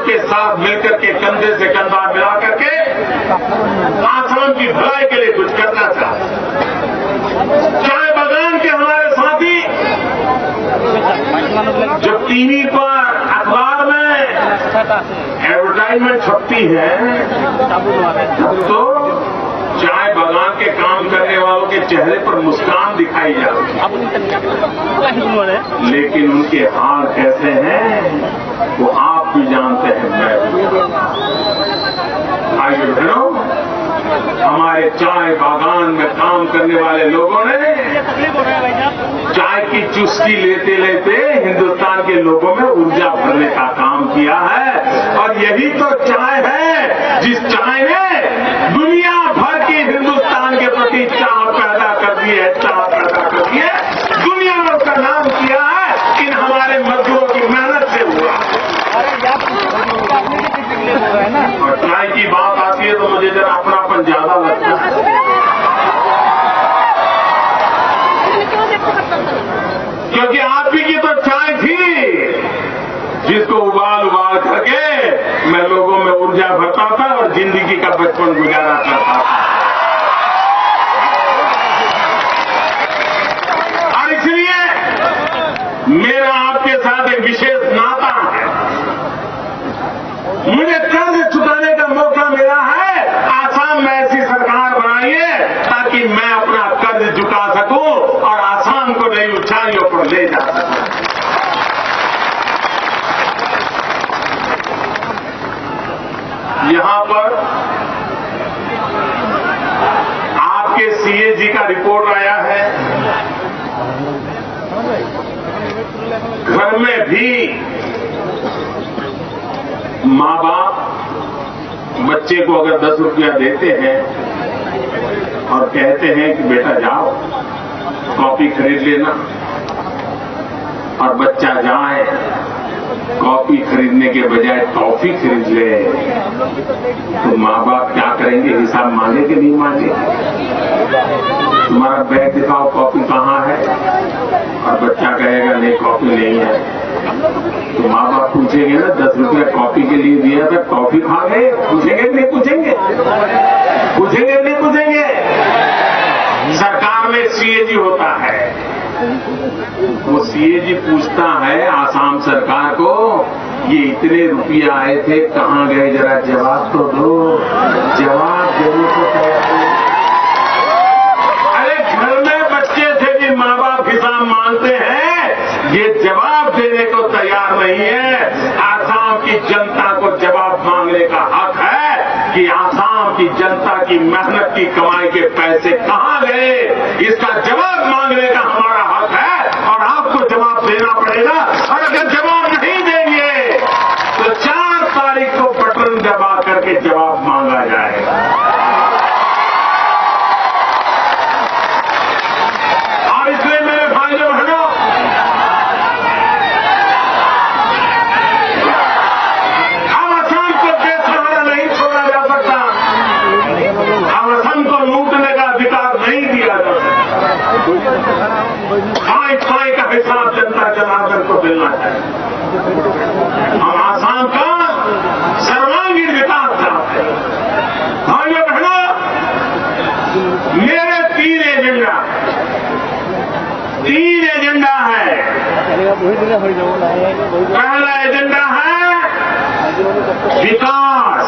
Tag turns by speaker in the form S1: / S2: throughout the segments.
S1: के साथ मिलकर के कंधे से कंधा मिला करके आसाम की भलाई के लिए कुछ करना चाहते। चाय बागान के हमारे साथी जो टीवी पर अखबार में एडवर्टाइजमेंट छपती है तो चाय बागान के काम करने वालों के चेहरे पर मुस्कान दिखाई जाती है, लेकिन उनके हाल कैसे हैं वो आप भी जानते हैं, मैं भी। भाइयों बहनों, हमारे चाय बागान में काम करने वाले लोगों ने चाय की चुस्की लेते लेते हिंदुस्तान के लोगों में ऊर्जा भरने का काम किया है। और यही तो चाय है जिस चाय ने दुनिया भर की हिंदुस्तान के प्रति चाह पैदा कर दी है, चाह पैदा कर दी है। दुनिया में उसका नाम किया है इन हमारे मजदूरों की मेहनत से हुआ। और चाय की बात आती है तो मुझे जरा अपनापन ज्यादा लगता है, क्योंकि आप ही की तो चाय थी जिसको उबाल उबाल करके मैं लोगों में ऊर्जा भरता था और जिंदगी का बचपन गुजारा करता था। और इसलिए मेरा आपके साथ एक विशेष नाता है। मुझे कर्ज चुकाने का मौका मिला है। आसाम में ऐसी सरकार बनाइए ताकि मैं अपना कर्ज चुका सकूं और आसाम को नई ऊंचाइयों पर ले जा सकूं। यहां पर आपके सीएजी का रिपोर्ट आया है। घर में भी माँ बाप बच्चे को अगर 10 रुपया देते हैं और कहते हैं कि बेटा जाओ कॉपी खरीद लेना, और बच्चा जाए कॉपी खरीदने के बजाय टॉफी खरीद ले, तो माँ बाप क्या करेंगे? हिसाब मांगे कि नहीं मांगे? तुम्हारा बैग दिखाओ, कॉपी कहाँ है? और बच्चा कहेगा नहीं कॉपी नहीं है, तो माँ बाप पूछेंगे ना 10 रुपया कॉपी के लिए दिया था, टॉफी खा गए? पूछेंगे नहीं पूछेंगे? पूछेंगे नहीं पूछेंगे? सरकार में सीएजी होता है, वो सीएजी पूछता है आसाम सरकार को ये इतने रुपये आए थे कहाँ गए, जरा जवाब तो दो, जवाब देने को तैयार। अरे घर में बच्चे से भी माँ बाप हिसाब मांगते हैं, ये जवाब देने को तैयार नहीं है। आसाम की जनता को जवाब मांगने का हक है कि आसाम की जनता की मेहनत की कमाई के पैसे कहाँ गए, इसका जवाब मांगने का हमारा हक है और आपको जवाब देना पड़ेगा। और अगर जवाब नहीं देंगे तो 4 तारीख को बटन दबा करके जवाब मांगा जाएगा। और इसलिए मेरे भाइयों बहनों, हम असम को बेसहारा नहीं छोड़ा जा सकता, हम असम को लूटने का अधिकार नहीं दिया जा सकता। फाई का हिसाब जनता जनार्दन को मिलना चाहिए। हम आसाम का सर्वांगीण विकास चाहते हैं। भाइयों बहनों, मेरे 3 एजेंडा है। पहला एजेंडा है विकास,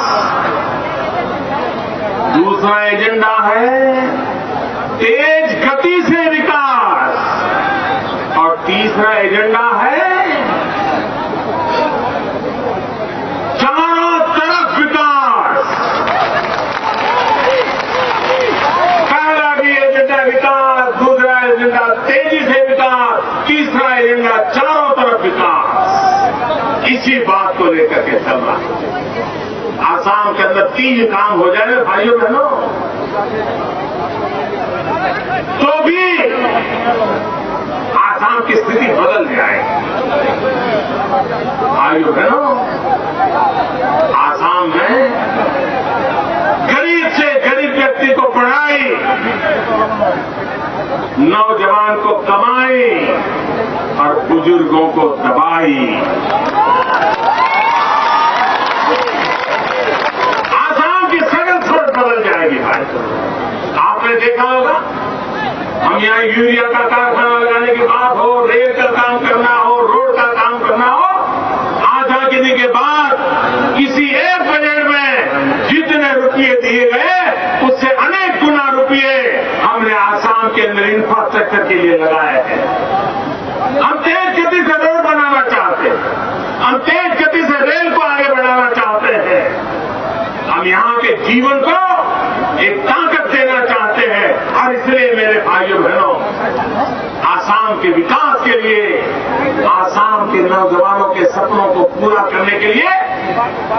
S1: दूसरा एजेंडा है तेज गति से विकास, और तीसरा एजेंडा है चारों तरफ विकास। पहला भी एजेंडा विकास, दूसरा एजेंडा तेजी से विकास, तीसरा एजेंडा चारों तरफ विकास। इसी बात को लेकर के चल रहा है। आसाम के अंदर 3 काम हो जाए भाइयों बहनों तो भी आसाम की स्थिति बदल जाएगी। भाइयों बहनों, आसाम में गरीब से गरीब व्यक्ति को पढ़ाई, नौजवान को कमाई और बुजुर्गों को दबाई। आपने देखा होगा, हम यहाँ यूरिया का कारखाना लगाने की बात हो, रेल का काम करना हो, रोड का काम करना हो, आजादी के बाद किसी एक बजट में जितने रुपये दिए गए उससे अनेक गुना रुपये हमने आसाम के अंदर इंफ्रास्ट्रक्चर के लिए लगाए हैं। हम तेज गति से रोड बनाना चाहते हैं, हम तेज गति से रेल को आगे बढ़ाना चाहते हैं, हम यहाँ के जीवन को एक ताकत देना चाहते हैं। और इसलिए मेरे भाइयों बहनों, आसाम के विकास के लिए, आसाम के नौजवानों के सपनों को पूरा करने के लिए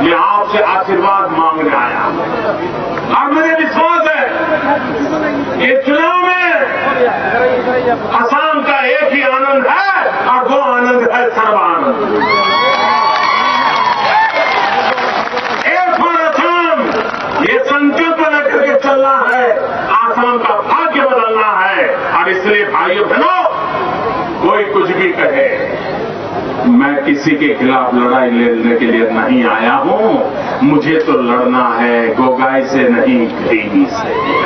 S1: मैं आपसे आशीर्वाद मांगने आया हूं। और मुझे विश्वास है कि चुनाव में आसाम का एक ही आनंद है और वो आनंद है सर्वानंद। एक फॉर आसाम, ये संकल्प लेकर के चलना है, आसाम का भाग्य बदलना है। और इसलिए भाइयों बहनों, कोई कुछ भी कहे, मैं किसी के खिलाफ लड़ाई लड़ने के लिए नहीं आया हूं। मुझे तो लड़ना है गोगाई से नहीं, गरीबी से।